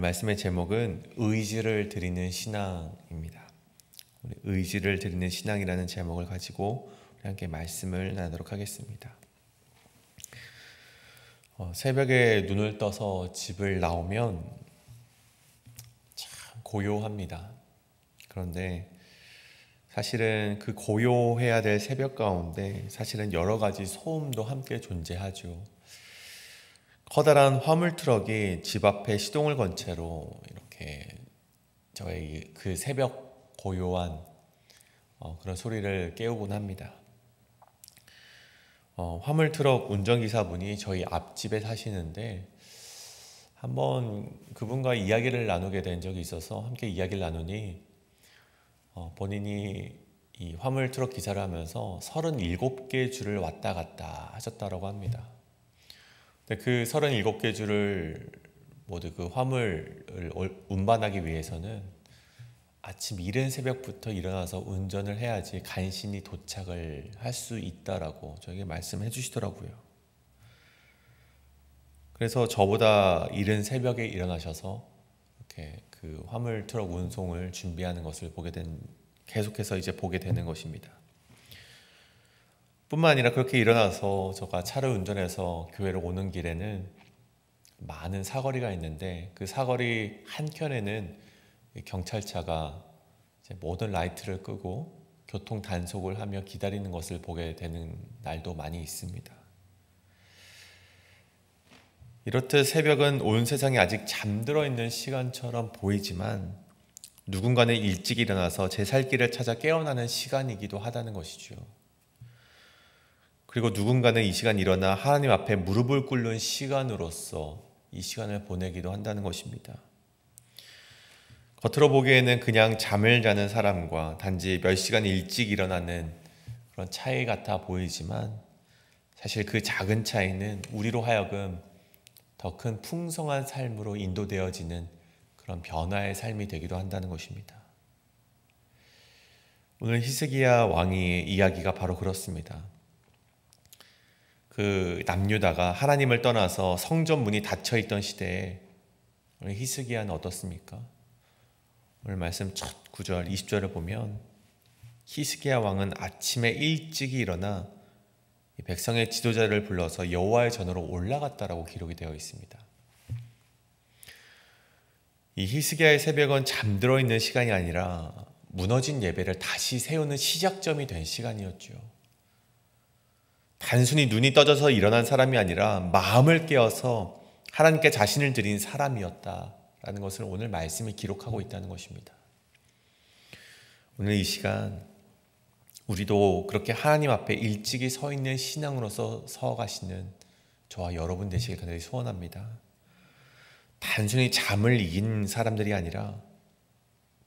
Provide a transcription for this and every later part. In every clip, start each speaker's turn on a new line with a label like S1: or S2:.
S1: 말씀의 제목은 의지를 드리는 신앙입니다. 우리 의지를 드리는 신앙이라는 제목을 가지고 우리 함께 말씀을 나누도록 하겠습니다. 새벽에 눈을 떠서 집을 나오면 참 고요합니다. 그런데 사실은 그 고요해야 될 새벽 가운데 사실은 여러 가지 소음도 함께 존재하죠. 커다란 화물 트럭이 집 앞에 시동을 건 채로 이렇게 저희 그 새벽 고요한 그런 소리를 깨우곤 합니다. 화물 트럭 운전기사분이 저희 앞집에 사시는데 한번 그분과 이야기를 나누게 된 적이 있어서 함께 이야기를 나누니 본인이 이 화물 트럭 기사를 하면서 37개 주를 왔다 갔다 하셨다고 합니다. 그 37개 주를 모두 그 화물을 운반하기 위해서는 아침 이른 새벽부터 일어나서 운전을 해야지 간신히 도착을 할 수 있다라고 저에게 말씀해 주시더라고요. 그래서 저보다 이른 새벽에 일어나셔서 이렇게 그 화물 트럭 운송을 준비하는 것을 계속해서 이제 보게 되는 것입니다. 뿐만 아니라 그렇게 일어나서 제가 차를 운전해서 교회를 오는 길에는 많은 사거리가 있는데 그 사거리 한켠에는 경찰차가 이제 모든 라이트를 끄고 교통 단속을 하며 기다리는 것을 보게 되는 날도 많이 있습니다. 이렇듯 새벽은 온 세상이 아직 잠들어 있는 시간처럼 보이지만 누군가는 일찍 일어나서 제 살 길을 찾아 깨어나는 시간이기도 하다는 것이죠. 그리고 누군가는 이 시간 일어나 하나님 앞에 무릎을 꿇는 시간으로서 이 시간을 보내기도 한다는 것입니다. 겉으로 보기에는 그냥 잠을 자는 사람과 단지 몇 시간 일찍 일어나는 그런 차이 같아 보이지만 사실 그 작은 차이는 우리로 하여금 더 큰 풍성한 삶으로 인도되어지는 그런 변화의 삶이 되기도 한다는 것입니다. 오늘 히스기야 왕의 이야기가 바로 그렇습니다. 그 남유다가 하나님을 떠나서 성전 문이 닫혀 있던 시대에 오늘 히스기야는 어떻습니까? 오늘 말씀 첫 9절 20절을 보면 히스기야 왕은 아침에 일찍 일어나 백성의 지도자를 불러서 여호와의 전으로 올라갔다라고 기록이 되어 있습니다. 이 히스기야의 새벽은 잠들어 있는 시간이 아니라 무너진 예배를 다시 세우는 시작점이 된 시간이었죠. 단순히 눈이 떠져서 일어난 사람이 아니라 마음을 깨어서 하나님께 자신을 드린 사람이었다라는 것을 오늘 말씀이 기록하고 있다는 것입니다. 오늘 이 시간 우리도 그렇게 하나님 앞에 일찍이 서 있는 신앙으로서 서가시는 저와 여러분 되시길 간절히 소원합니다. 단순히 잠을 이긴 사람들이 아니라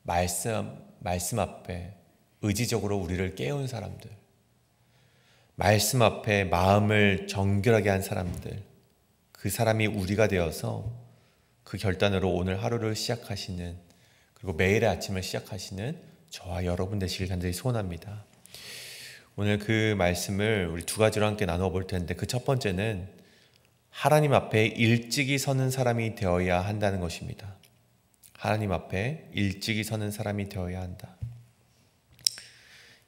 S1: 말씀 앞에 의지적으로 우리를 깨운 사람들, 말씀 앞에 마음을 정결하게 한 사람들, 그 사람이 우리가 되어서 그 결단으로 오늘 하루를 시작하시는, 그리고 매일의 아침을 시작하시는 저와 여러분 되시길 간절히 소원합니다. 오늘 그 말씀을 우리 두 가지로 함께 나누어 볼 텐데 그 첫 번째는 하나님 앞에 일찍이 서는 사람이 되어야 한다는 것입니다. 하나님 앞에 일찍이 서는 사람이 되어야 한다.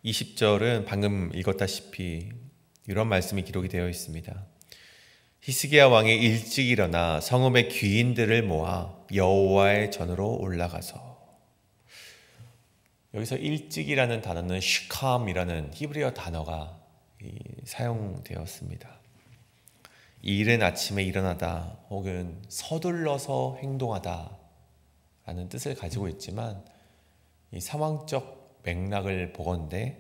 S1: 20절은 방금 읽었다시피 이런 말씀이 기록이 되어 있습니다. 히스기야 왕이 일찍 일어나 성읍의 귀인들을 모아 여호와의 전으로 올라가서, 여기서 일찍이라는 단어는 시캄이라는 히브리어 단어가 사용되었습니다. 이른 아침에 일어나다 혹은 서둘러서 행동하다 라는 뜻을 가지고 있지만 이 상황적 맥락을 보건대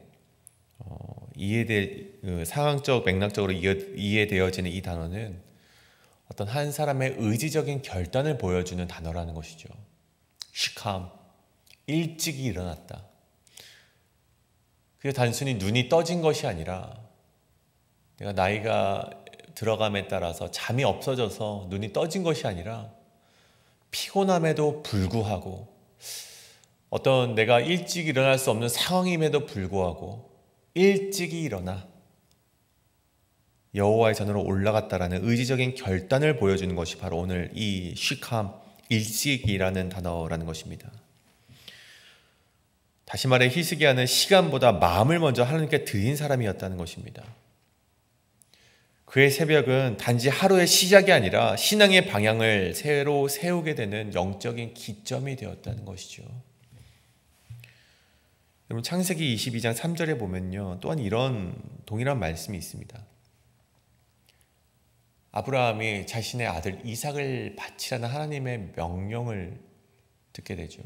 S1: 상황적 맥락적으로 이해되어지는 이 단어는 어떤 한 사람의 의지적인 결단을 보여주는 단어라는 것이죠. 시캄, 일찍이 일어났다. 그게 단순히 눈이 떠진 것이 아니라 내가 나이가 들어감에 따라서 잠이 없어져서 눈이 떠진 것이 아니라 피곤함에도 불구하고 어떤 내가 일찍 일어날 수 없는 상황임에도 불구하고 일찍이 일어나 여호와의 전으로 올라갔다라는 의지적인 결단을 보여주는 것이 바로 오늘 이 시캄, 일찍이라는 단어라는 것입니다. 다시 말해 히스기야는 시간보다 마음을 먼저 하나님께 드린 사람이었다는 것입니다. 그의 새벽은 단지 하루의 시작이 아니라 신앙의 방향을 새로 세우게 되는 영적인 기점이 되었다는 것이죠. 여러분, 창세기 22장 3절에 보면요, 또한 이런 동일한 말씀이 있습니다. 아브라함이 자신의 아들 이삭을 바치라는 하나님의 명령을 듣게 되죠.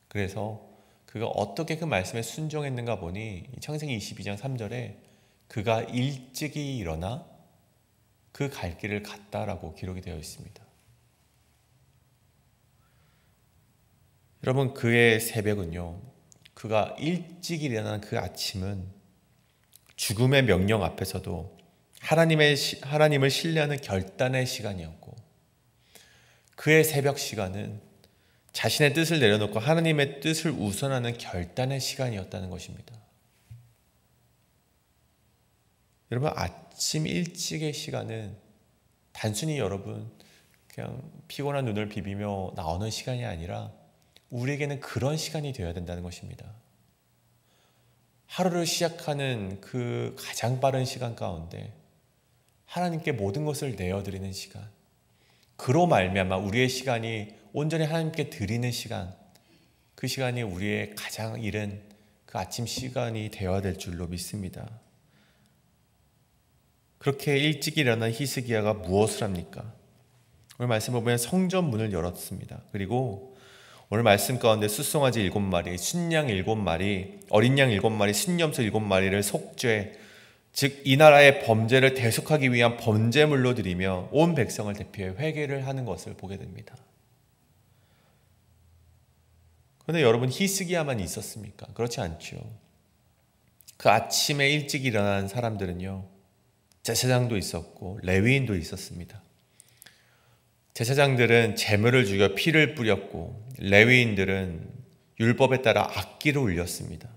S1: 그래서 그가 어떻게 그 말씀에 순종했는가 보니 창세기 22장 3절에 그가 일찍이 일어나 그 갈 길을 갔다라고 기록이 되어 있습니다. 여러분, 그의 새벽은요, 그가 일찍 일어난 그 아침은 죽음의 명령 앞에서도 하나님을 신뢰하는 결단의 시간이었고, 그의 새벽 시간은 자신의 뜻을 내려놓고 하나님의 뜻을 우선하는 결단의 시간이었다는 것입니다. 여러분, 아침 일찍의 시간은 단순히 여러분 그냥 피곤한 눈을 비비며 나오는 시간이 아니라 우리에게는 그런 시간이 되어야 된다는 것입니다. 하루를 시작하는 그 가장 빠른 시간 가운데 하나님께 모든 것을 내어드리는 시간, 그로 말미암아 우리의 시간이 온전히 하나님께 드리는 시간, 그 시간이 우리의 가장 이른 그 아침 시간이 되어야 될 줄로 믿습니다. 그렇게 일찍 일어난 히스기야가 무엇을 합니까? 오늘 말씀을 보면 성전 문을 열었습니다. 그리고 오늘 말씀 가운데 숫송아지 7마리, 순양 7마리, 어린 양 7마리, 순염소 7마리를 속죄, 즉 이 나라의 범죄를 대속하기 위한 번제물로 드리며 온 백성을 대표해 회개를 하는 것을 보게 됩니다. 그런데 여러분, 히스기야만 있었습니까? 그렇지 않죠. 그 아침에 일찍 일어난 사람들은요, 제사장도 있었고 레위인도 있었습니다. 제사장들은 제물을 죽여 피를 뿌렸고 레위인들은 율법에 따라 악기를 울렸습니다.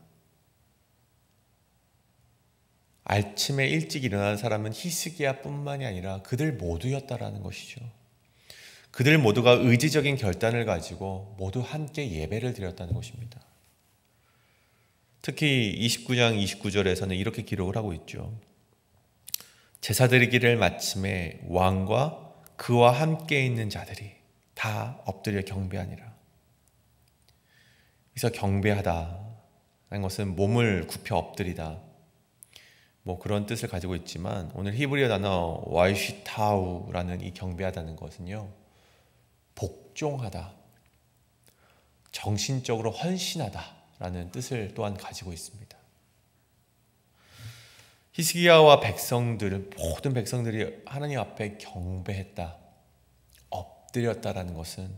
S1: 아침에 일찍 일어난 사람은 히스기야뿐만이 아니라 그들 모두였다라는 것이죠. 그들 모두가 의지적인 결단을 가지고 모두 함께 예배를 드렸다는 것입니다. 특히 29장 29절에서는 이렇게 기록을 하고 있죠. 제사드리기를 마침에 왕과 그와 함께 있는 자들이 다 엎드려 경배하니라. 그래서 경배하다라는 것은 몸을 굽혀 엎드리다, 뭐 그런 뜻을 가지고 있지만 오늘 히브리어 단어 와이시타우라는 이 경배하다는 것은요, 복종하다, 정신적으로 헌신하다라는 뜻을 또한 가지고 있습니다. 히스기야와 백성들은, 모든 백성들이 하나님 앞에 경배했다, 엎드렸다라는 것은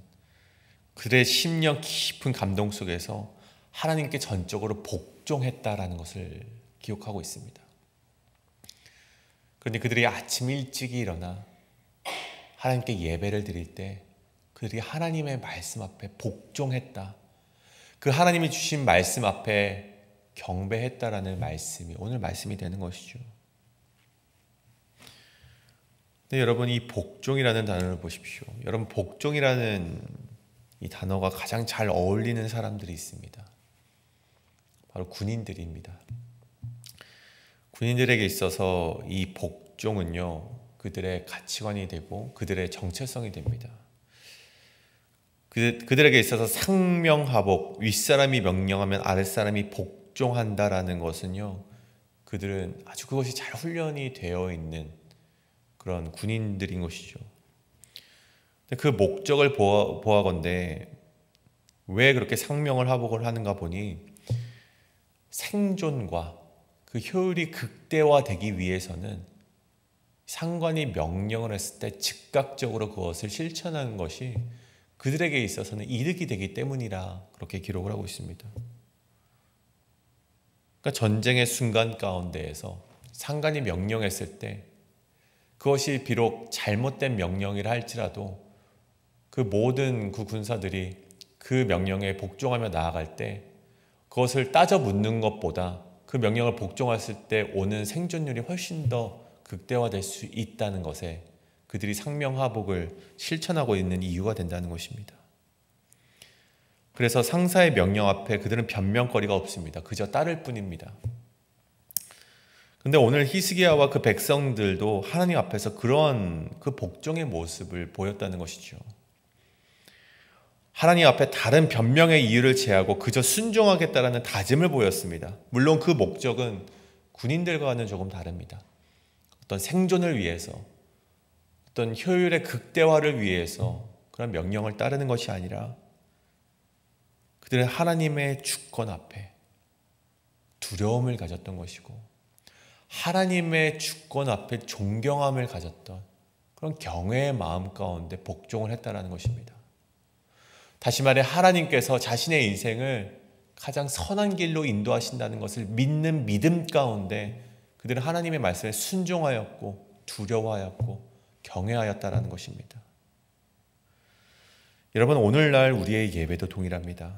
S1: 그들의 심령 깊은 감동 속에서 하나님께 전적으로 복종했다라는 것을 기억하고 있습니다. 그런데 그들이 아침 일찍이 일어나 하나님께 예배를 드릴 때 그들이 하나님의 말씀 앞에 복종했다, 그 하나님이 주신 말씀 앞에 경배했다라는 말씀이 오늘 말씀이 되는 것이죠. 근데 여러분, 이 복종이라는 단어를 보십시오. 여러분, 복종이라는 이 단어가 가장 잘 어울리는 사람들이 있습니다. 바로 군인들입니다. 군인들에게 있어서 이 복종은요, 그들의 가치관이 되고 그들의 정체성이 됩니다. 그들에게 있어서 상명하복, 윗사람이 명령하면 아랫사람이 복종한다라는 것은요, 그들은 아주 그것이 잘 훈련이 되어 있는 그런 군인들인 것이죠. 그 목적을 보아건대 왜 그렇게 상명을 하복을 하는가 보니 생존과 그 효율이 극대화되기 위해서는 상관이 명령을 했을 때 즉각적으로 그것을 실천하는 것이 그들에게 있어서는 이득이 되기 때문이라 그렇게 기록을 하고 있습니다. 그러니까 전쟁의 순간 가운데에서 상관이 명령했을 때 그것이 비록 잘못된 명령이라 할지라도 그 모든 그 군사들이 그 명령에 복종하며 나아갈 때 그것을 따져 묻는 것보다 그 명령을 복종했을 때 오는 생존율이 훨씬 더 극대화될 수 있다는 것에 그들이 상명하복을 실천하고 있는 이유가 된다는 것입니다. 그래서 상사의 명령 앞에 그들은 변명거리가 없습니다. 그저 따를 뿐입니다. 근데 오늘 히스기야와 그 백성들도 하나님 앞에서 그런 그 복종의 모습을 보였다는 것이죠. 하나님 앞에 다른 변명의 이유를 제하고 그저 순종하겠다라는 다짐을 보였습니다. 물론 그 목적은 군인들과는 조금 다릅니다. 어떤 생존을 위해서, 어떤 효율의 극대화를 위해서 그런 명령을 따르는 것이 아니라 그들은 하나님의 주권 앞에 두려움을 가졌던 것이고 하나님의 주권 앞에 존경함을 가졌던 그런 경외의 마음 가운데 복종을 했다는 것입니다. 다시 말해 하나님께서 자신의 인생을 가장 선한 길로 인도하신다는 것을 믿는 믿음 가운데 그들은 하나님의 말씀에 순종하였고 두려워하였고 경외하였다는 것입니다. 여러분, 오늘날 우리의 예배도 동일합니다.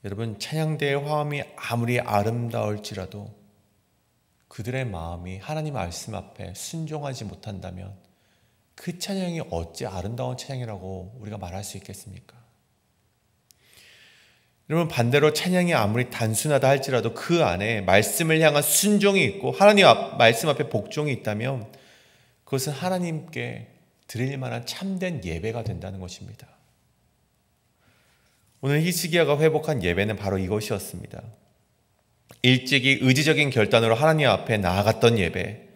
S1: 여러분, 찬양대의 화음이 아무리 아름다울지라도 그들의 마음이 하나님 말씀 앞에 순종하지 못한다면 그 찬양이 어찌 아름다운 찬양이라고 우리가 말할 수 있겠습니까? 여러분, 반대로 찬양이 아무리 단순하다 할지라도 그 안에 말씀을 향한 순종이 있고 하나님 말씀 앞에 복종이 있다면 그것은 하나님께 드릴 만한 참된 예배가 된다는 것입니다. 오늘 히스기야가 회복한 예배는 바로 이것이었습니다. 일찍이 의지적인 결단으로 하나님 앞에 나아갔던 예배,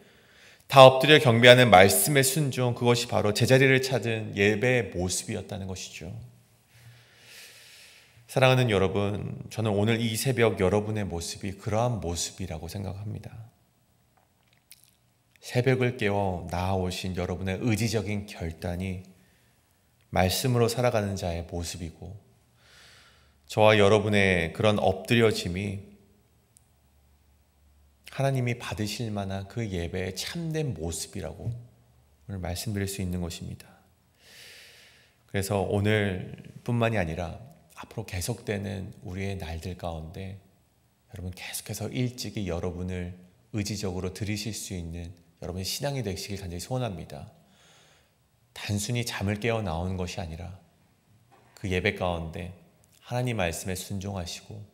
S1: 다 엎드려 경배하는 말씀의 순종, 그것이 바로 제자리를 찾은 예배의 모습이었다는 것이죠. 사랑하는 여러분, 저는 오늘 이 새벽 여러분의 모습이 그러한 모습이라고 생각합니다. 새벽을 깨워 나아오신 여러분의 의지적인 결단이 말씀으로 살아가는 자의 모습이고 저와 여러분의 그런 엎드려짐이 하나님이 받으실 만한 그 예배의 참된 모습이라고 오늘 말씀드릴 수 있는 것입니다. 그래서 오늘뿐만이 아니라 앞으로 계속되는 우리의 날들 가운데 여러분 계속해서 일찍이 여러분을 의지적으로 들으실 수 있는 여러분의 신앙이 되시길 간절히 소원합니다. 단순히 잠을 깨어 나오는 것이 아니라 그 예배 가운데 하나님 말씀에 순종하시고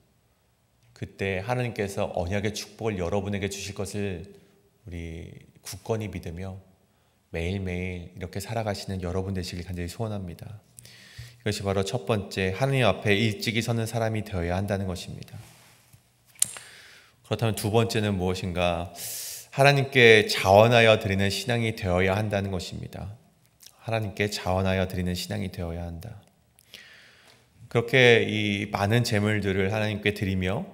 S1: 그때 하나님께서 언약의 축복을 여러분에게 주실 것을 우리 굳건히 믿으며 매일매일 이렇게 살아가시는 여러분 되시길 간절히 소원합니다. 이것이 바로 첫 번째, 하나님 앞에 일찍이 서는 사람이 되어야 한다는 것입니다. 그렇다면 두 번째는 무엇인가? 하나님께 자원하여 드리는 신앙이 되어야 한다는 것입니다. 하나님께 자원하여 드리는 신앙이 되어야 한다. 그렇게 이 많은 제물들을 하나님께 드리며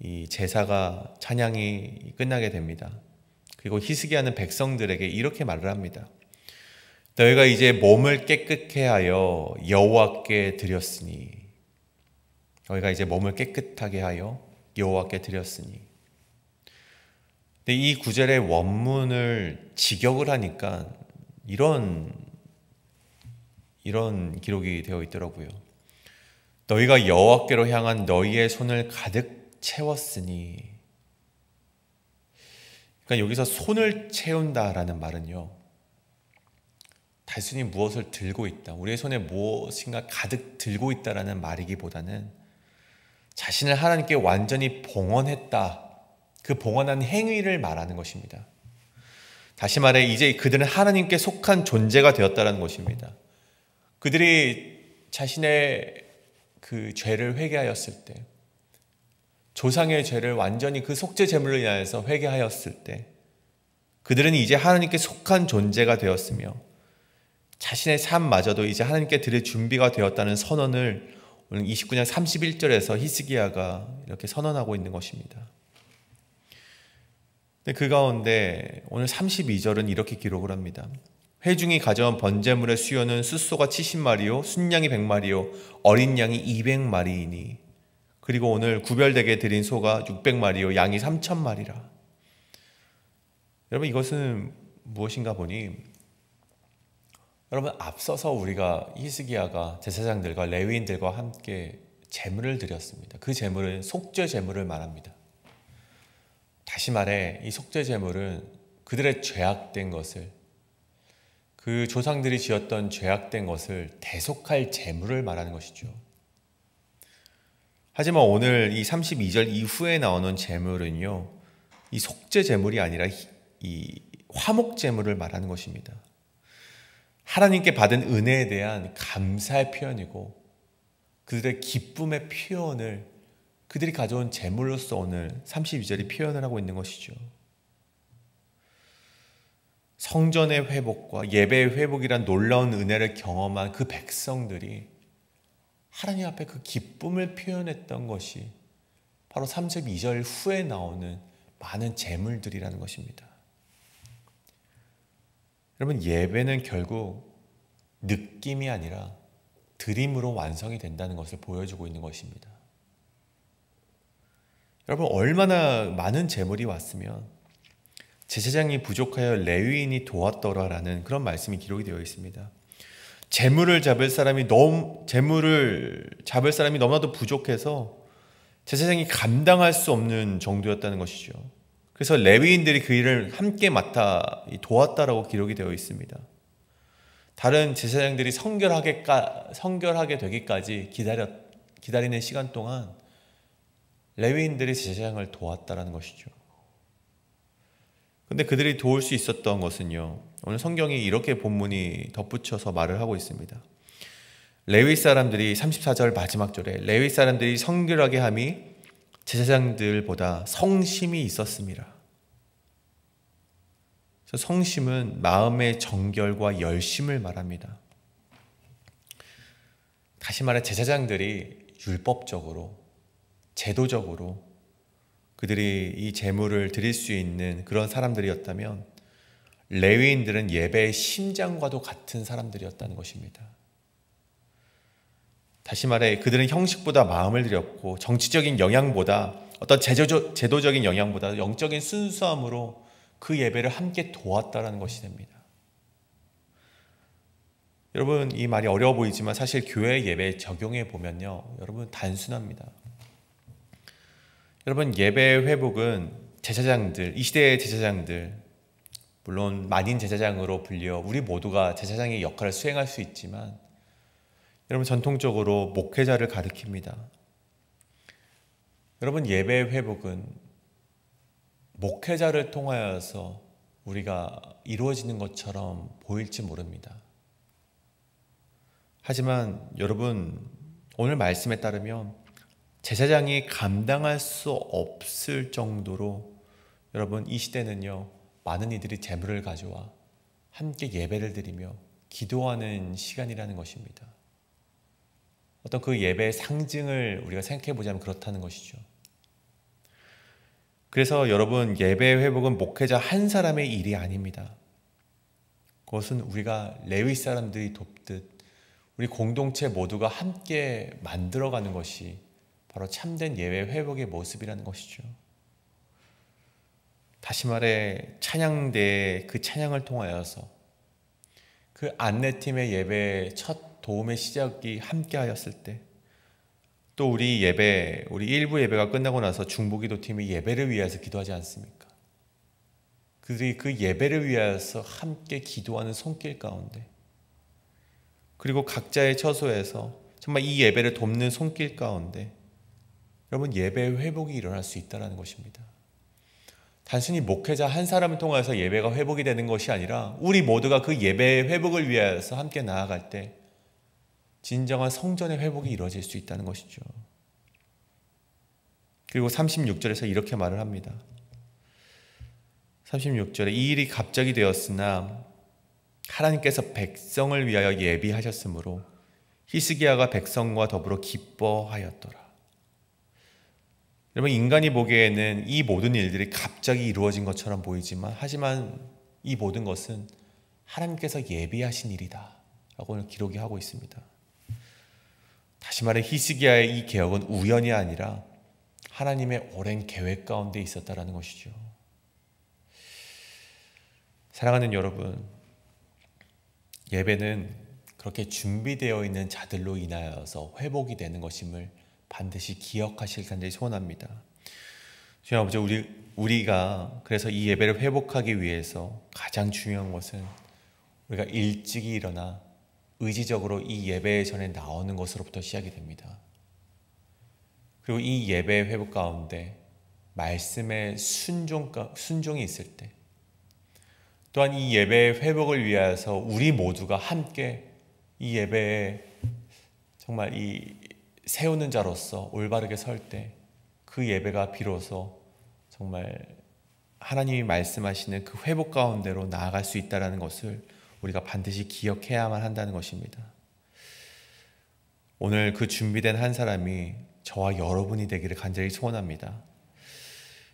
S1: 이 제사가 찬양이 끝나게 됩니다. 그리고 히스기야는 백성들에게 이렇게 말을 합니다. 너희가 이제 몸을 깨끗게 하여 여호와께 드렸으니, 너희가 이제 몸을 깨끗하게 하여 여호와께 드렸으니. 근데 이 구절의 원문을 직역을 하니까 이런 기록이 되어 있더라고요. 너희가 여호와께로 향한 너희의 손을 가득 채웠으니. 그러니까 여기서 손을 채운다라는 말은요, 단순히 무엇을 들고 있다, 우리의 손에 무엇인가 가득 들고 있다라는 말이기보다는 자신을 하나님께 완전히 봉헌했다, 그 봉헌한 행위를 말하는 것입니다. 다시 말해 이제 그들은 하나님께 속한 존재가 되었다는 것입니다. 그들이 자신의 그 죄를 회개하였을 때, 조상의 죄를 완전히 그 속죄 제물로 인하여서 회개하였을 때 그들은 이제 하나님께 속한 존재가 되었으며 자신의 삶마저도 이제 하나님께 드릴 준비가 되었다는 선언을 오늘 29장 31절에서 히스기야가 이렇게 선언하고 있는 것입니다. 근데 그 가운데 오늘 32절은 이렇게 기록을 합니다. 회중이 가져온 번제물의 수요는 숫소가 70마리요 순양이 100마리요 어린 양이 200마리이니 그리고 오늘 구별되게 드린 소가 600마리요 양이 3000마리라. 여러분, 이것은 무엇인가 보니, 여러분, 앞서서 우리가 히스기야가 제사장들과 레위인들과 함께 제물을 드렸습니다. 그 제물은 속죄 제물을 말합니다. 다시 말해 이 속죄 제물은 그들의 죄악된 것을 그 조상들이 지었던 죄악된 것을 대속할 제물을 말하는 것이죠. 하지만 오늘 이 32절 이후에 나오는 제물은요, 이 속죄 제물이 아니라 이 화목 제물을 말하는 것입니다. 하나님께 받은 은혜에 대한 감사의 표현이고 그들의 기쁨의 표현을 그들이 가져온 제물로서 오늘 32절이 표현을 하고 있는 것이죠. 성전의 회복과 예배의 회복이란 놀라운 은혜를 경험한 그 백성들이 하나님 앞에 그 기쁨을 표현했던 것이 바로 32절 후에 나오는 많은 제물들이라는 것입니다. 여러분, 예배는 결국 느낌이 아니라 드림으로 완성이 된다는 것을 보여주고 있는 것입니다. 여러분, 얼마나 많은 제물이 왔으면 제사장이 부족하여 레위인이 도왔더라라는 그런 말씀이 기록이 되어 있습니다. 제물을 잡을 사람이 너무나도 부족해서 제사장이 감당할 수 없는 정도였다는 것이죠. 그래서 레위인들이 그 일을 함께 맡아 도왔다라고 기록이 되어 있습니다. 다른 제사장들이 성결하게 되기까지 기다리는 시간 동안 레위인들이 제사장을 도왔다라는 것이죠. 근데 그들이 도울 수 있었던 것은요, 오늘 성경이 이렇게 본문이 덧붙여서 말을 하고 있습니다. 레위 사람들이 34절 마지막 절에 레위 사람들이 성결하게 함이 제사장들보다 성심이 있었습니다. 성심은 마음의 정결과 열심을 말합니다. 다시 말해 제사장들이 율법적으로, 제도적으로 그들이 이 제물을 드릴 수 있는 그런 사람들이었다면 레위인들은 예배의 심장과도 같은 사람들이었다는 것입니다. 다시 말해 그들은 형식보다 마음을 드렸고 정치적인 영향보다 어떤 제도적인 영향보다 영적인 순수함으로 그 예배를 함께 도왔다라는 것이 됩니다. 여러분, 이 말이 어려워 보이지만 사실 교회 예배에 적용해 보면요, 여러분 단순합니다. 여러분, 예배 회복은 제사장들, 이 시대의 제사장들, 물론 만인 제사장으로 불려 우리 모두가 제사장의 역할을 수행할 수 있지만 여러분, 전통적으로 목회자를 가리킵니다. 여러분, 예배 회복은 목회자를 통하여서 우리가 이루어지는 것처럼 보일지 모릅니다. 하지만 여러분, 오늘 말씀에 따르면 제사장이 감당할 수 없을 정도로 여러분, 이 시대는요, 많은 이들이 제물을 가져와 함께 예배를 드리며 기도하는 시간이라는 것입니다. 어떤 그 예배의 상징을 우리가 생각해 보자면 그렇다는 것이죠. 그래서 여러분, 예배 회복은 목회자 한 사람의 일이 아닙니다. 그것은 우리가 레위 사람들이 돕듯 우리 공동체 모두가 함께 만들어가는 것이 바로 참된 예배 회복의 모습이라는 것이죠. 다시 말해 찬양대의 그 찬양을 통하여서 그 안내팀의 예배의 첫 도움의 시작이 함께 하였을 때, 또 우리 일부 예배가 끝나고 나서 중보기도 팀이 예배를 위해서 기도하지 않습니까? 그들이 그 예배를 위해서 함께 기도하는 손길 가운데, 그리고 각자의 처소에서 정말 이 예배를 돕는 손길 가운데 여러분, 예배의 회복이 일어날 수 있다는 것입니다. 단순히 목회자 한 사람을 통해서 예배가 회복이 되는 것이 아니라 우리 모두가 그 예배의 회복을 위해서 함께 나아갈 때 진정한 성전의 회복이 이루어질 수 있다는 것이죠. 그리고 36절에서 이렇게 말을 합니다. 36절에 이 일이 갑자기 되었으나 하나님께서 백성을 위하여 예비하셨으므로 히스기야가 백성과 더불어 기뻐하였더라. 여러분, 인간이 보기에는 이 모든 일들이 갑자기 이루어진 것처럼 보이지만 하지만 이 모든 것은 하나님께서 예비하신 일이다 라고 오늘 기록이 하고 있습니다. 다시 말해 히스기야의 이 개혁은 우연이 아니라 하나님의 오랜 계획 가운데 있었다라는 것이죠. 사랑하는 여러분, 예배는 그렇게 준비되어 있는 자들로 인하여서 회복이 되는 것임을 반드시 기억하실 간절히 소원합니다. 주님 아버지, 우리가 그래서 이 예배를 회복하기 위해서 가장 중요한 것은 우리가 일찍이 일어나 의지적으로 이 예배 전에 나오는 것으로부터 시작이 됩니다. 그리고 이 예배 회복 가운데 말씀의 순종이 있을 때, 또한 이 예배의 회복을 위하여서 우리 모두가 함께 이 예배에 정말 이 세우는 자로서 올바르게 설 때 그 예배가 비로소 정말 하나님이 말씀하시는 그 회복 가운데로 나아갈 수 있다는 것을 우리가 반드시 기억해야만 한다는 것입니다. 오늘 그 준비된 한 사람이 저와 여러분이 되기를 간절히 소원합니다.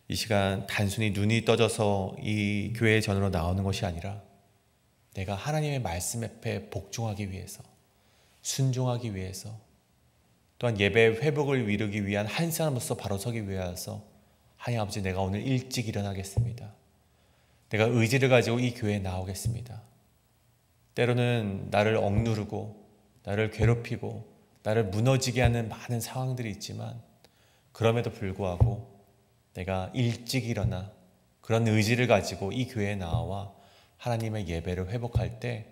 S1: 이 시간 단순히 눈이 떠져서 이 교회 전으로 나오는 것이 아니라 내가 하나님의 말씀 앞에 복종하기 위해서, 순종하기 위해서, 또한 예배 회복을 이루기 위한 한 사람으로서 바로 서기 위해서 하나님 아버지, 내가 오늘 일찍 일어나겠습니다. 내가 의지를 가지고 이 교회에 나오겠습니다. 때로는 나를 억누르고 나를 괴롭히고 나를 무너지게 하는 많은 상황들이 있지만, 그럼에도 불구하고 내가 일찍 일어나 그런 의지를 가지고 이 교회에 나와 하나님의 예배를 회복할 때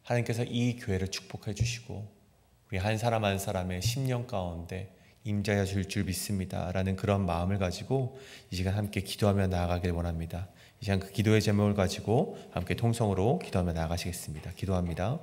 S1: 하나님께서 이 교회를 축복해 주시고 우리 한 사람 한 사람의 심령 가운데 임자여 줄 믿습니다 라는 그런 마음을 가지고 이 시간 함께 기도하며 나아가길 원합니다. 이 시간 그 기도의 제목을 가지고 함께 통성으로 기도하며 나아가시겠습니다. 기도합니다.